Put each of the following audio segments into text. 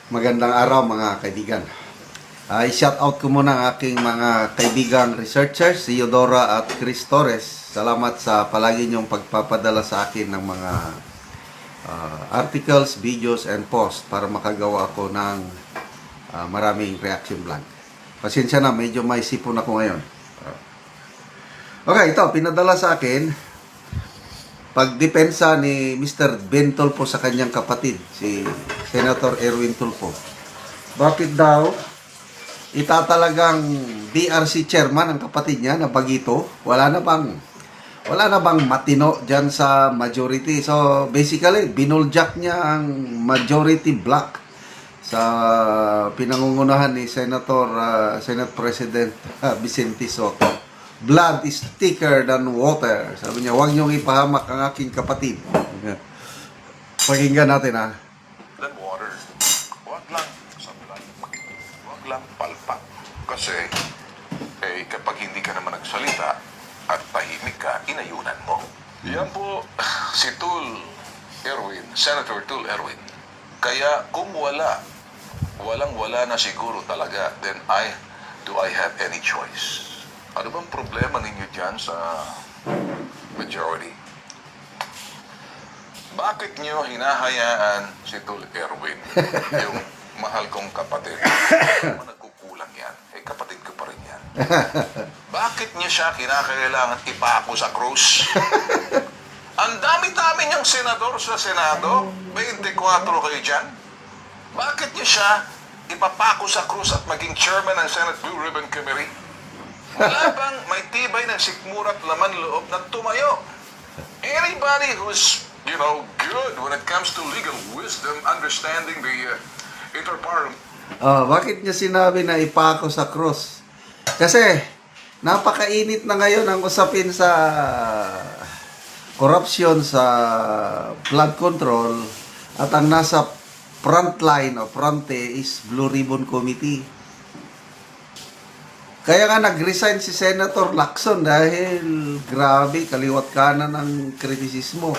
Magandang araw mga kaibigan. I-shout out ko muna ang aking mga kaibigang researchers, si Eudora at Chris Torres. Salamat sa palagi niyong pagpapadala sa akin ng mga articles, videos, and posts para makagawa ako ng maraming reaction vlog. Pasensya na, medyo may sipon ako ngayon. Okay, ito, pinadala sa akin pagdepensa ni Mr. Ben Tulfo sa kanyang kapatid, si Senator Erwin Tulfo. Bakit daw itatalagang BRC chairman ang kapatid niya na Bagito? Wala na bang matino diyan sa majority? So basically, binuljak niya ang majority block sa pinangungunahan ni Senate President Vicente Sotto. Blood is thicker than water. Sabi niya, huwag niyong ipahamak ang aking kapatid. Pakinggan natin ha. Than water. Huwag lang sa blood. Huwag lang palpak. Kasi, kapag hindi ka naman nagsalita at tahimik ka, inayunan mo. Yan po, si Tul Erwin, Senator Tul Erwin. Kaya kung walang-wala na siguro talaga, then do I have any choice? Ano bang problema ninyo dyan sa majority? Bakit nyo hinahayaan si Tul Erwin, yung mahal kong kapatid? Ano nagkukulang yan? Kapatid ko pa rin yan. Bakit nyo siya kinakailangan ipako sa krus? Ang dami-dami niyang senador sa Senado, 24 kayo dyan. Bakit nyo siya ipapako sa krus at maging chairman ng Senate Blue Ribbon Committee? Wala bang may tibay ng sikmura at laman loob na tumayo? Anybody who's, good when it comes to legal wisdom, understanding the interparliament. Bakit niya sinabi na ipako sa cross? Kasi napakainit na ngayon ang usapin sa corruption sa flood control at ang nasa front line o fronte is Blue Ribbon Committee. Kaya nga nag-resign si Senator Lacson dahil grabe, kaliwat kanan ang kritisismo.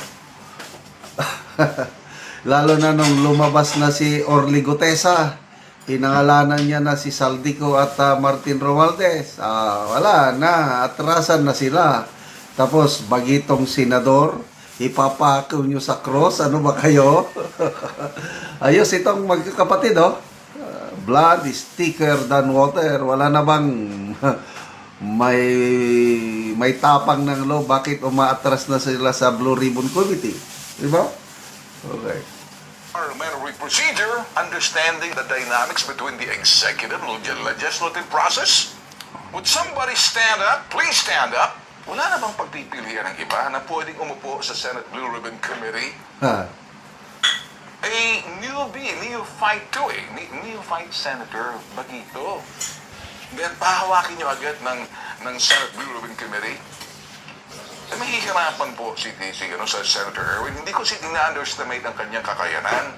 Lalo na nung lumabas na si Orly Gutesa, pinangalanan niya na si Saldico at Martin Romualdez. Wala na, atrasan na sila. Tapos bagitong senador, ipapako nyo sa cross, ano ba kayo? Ayos itong magkakapatid, oh. Blood is thicker than water. Wala na bang may tapang ng law? Bakit umaatras na sila sa Blue Ribbon Committee? Diba? Okay. Parliamentary procedure, understanding the dynamics between the executive and legislative process. Would somebody stand up? Please stand up. Wala na bang pagpipilian ng iba na pwedeng umupo sa Senate Blue Ribbon Committee? Neophyte Senator Bagito. Then, pahawakin nyo agad ng Senate Blue Ribbon Committee. Mahihirapan po sa Senator Erwin. Hindi ko ina-underestimate ang kanyang kakayanan.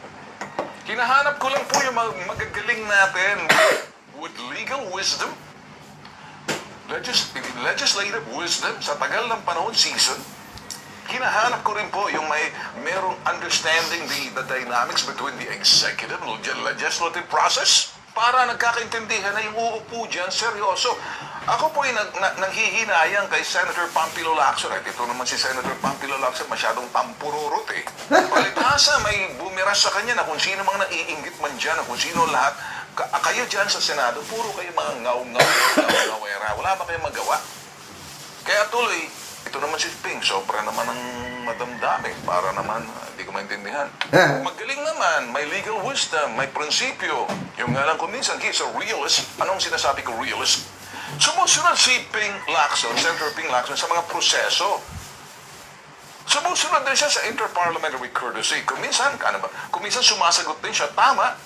Hinahanap ko lang po yung magagaling natin with legal wisdom, legislative wisdom sa tagal ng panahon season. Hinahanap ko rin po yung merong understanding the dynamics between the executive and legislative process para nagkakaintindihan na yung uupo dyan, seryoso. Ako po ay nanghihinayang kay Senator Pampilo Lacson. Ito naman si Senator Pampilo Lacson, masyadong tampururot eh. Palibhasa, may bumiras sa kanya na kung sino mang naiinggit man dyan, kung sino lahat. Kayo dyan sa Senado, puro kayo mga ngaw-ngawera. Wala ba kayong magawa? Kaya tuloy, ito naman si Ping, sobra naman ang madamdamin para naman, hindi ko maintindihan. Magaling naman, may legal wisdom, may prinsipyo. Yung nga lang kung minsan, he's a realist. Anong sinasabi ko realist? Sumusunod si Ping Lacson, Senator Ping Lacson, sa mga proseso. Sumusunod din siya sa interparliamentary courtesy. Kung minsan sumasagot din siya, tama.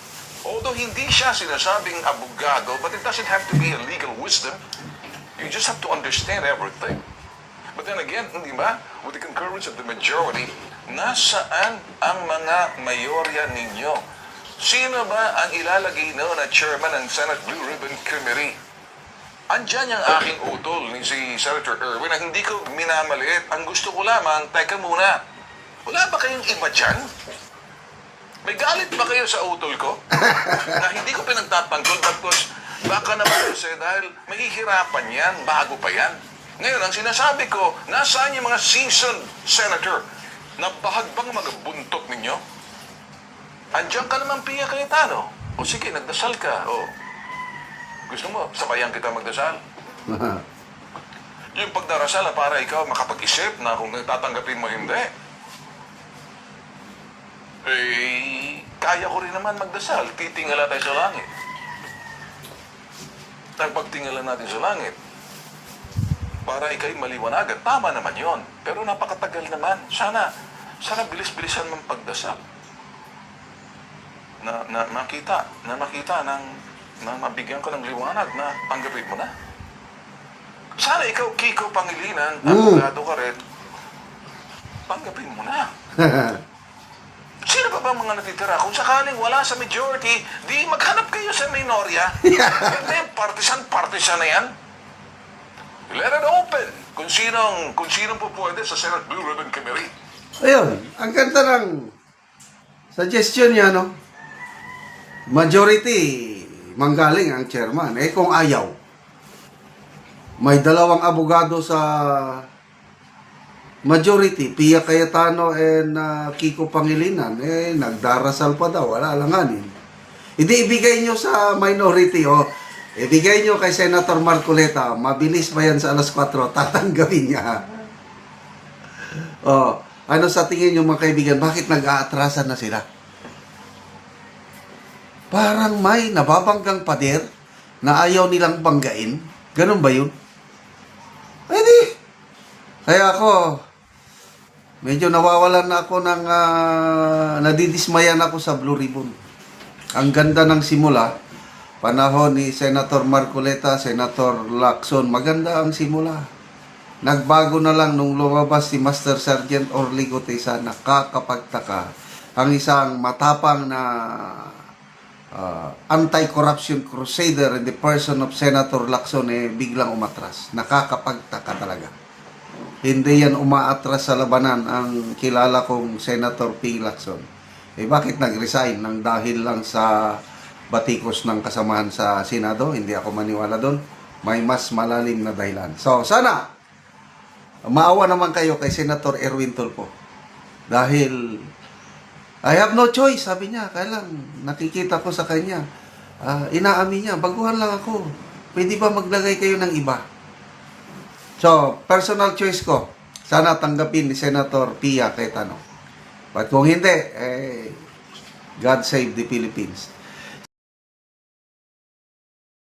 Although hindi siya sinasabing abogado, but it doesn't have to be a legal wisdom. You just have to understand everything. But then again, hindi ba, with the concurrence of the majority, nasaan ang mga mayorya ninyo? Sino ba ang ilalagay na chairman ng Senate Blue Ribbon Committee? Andyan yung aking utol ni si Senator Erwin na hindi ko minamaliit. Ang gusto ko lamang, teka muna, wala ba kayong iba dyan? May galit ba kayo sa utol ko? Na hindi ko pinagtatanggol bagkos baka naman kasi dahil mahihirapan yan, bago pa yan. Ngayon, ang sinasabi ko, nasaan yung mga seasoned senator na bahagbang mga buntot ninyo? Andiyan ka naman, Pia Cayetano. O sige, nagdasal ka. O, gusto mo, sabayan kita magdasal? Yung pagdarasal na para ikaw makapag-isip na kung tatanggapin mo hindi. Eh, kaya ko rin naman magdasal. Titingala tayo sa langit. Pagtingala natin sa langit, para ikay maliwanagan. Tama naman yon. Pero napakatagal naman. Sana bilis-bilisan mong pagdasal. Na makita na mabigyan ko ng liwanag na tanggapin mo na. Sana ikaw, Kiko Pangilinan, abogado ka rin, tanggapin mo na. Sino pa ba mga natitira? Kung sakaling wala sa majority, di maghanap kayo sa minorya. Hindi, partisan na yan. Let it open. Kung sinong po pwede sa Senate Blue Ribbon Committee. Ayun, ang ganda ng suggestion niya, no? Majority, manggaling ang chairman. Eh, kung ayaw, may dalawang abogado sa majority, Pia Cayetano and Kiko Pangilinan, eh, nagdarasal pa daw, wala alanganin. Hindi ibigay nyo sa minority, o ibigay nyo kay Senator Marcoleta, mabilis pa yan sa alas 4, tatanggawin niya. O, ano sa tingin nyo mga kaibigan, bakit nag-aatrasan na sila? Parang may nababanggang pader na ayaw nilang banggain. Ganun ba yun? Pwede. Kaya ako, medyo nawawalan na ako ng, nadidismayan ako sa Blue Ribbon. Ang ganda ng simula, panahon ni Senator Marcoleta, Senator Lacson, maganda ang simula. Nagbago na lang nung lumabas si Master Sergeant Orly Gutesa, nakakapagtaka. Ang isang matapang na anti-corruption crusader in the person of Senator Lacson, eh, biglang umatras. Nakakapagtaka talaga. Hindi yan umaatras sa labanan ang kilala kong Senator P. Lacson. Eh bakit nag-resign nang dahil lang sa batikos ng kasamahan sa Senado? Hindi ako maniwala doon. May mas malalim na dahilan. So sana maawa naman kayo kay Senator Erwin Tulfo. Dahil I have no choice, sabi niya. Kailan nakikita ko sa kanya, inaamin niya, baguhan lang ako. Pwede ba maglagay kayo ng iba? So, personal choice ko, sana tanggapin ni Senator Pia Cayetano. But kung hindi, God save the Philippines.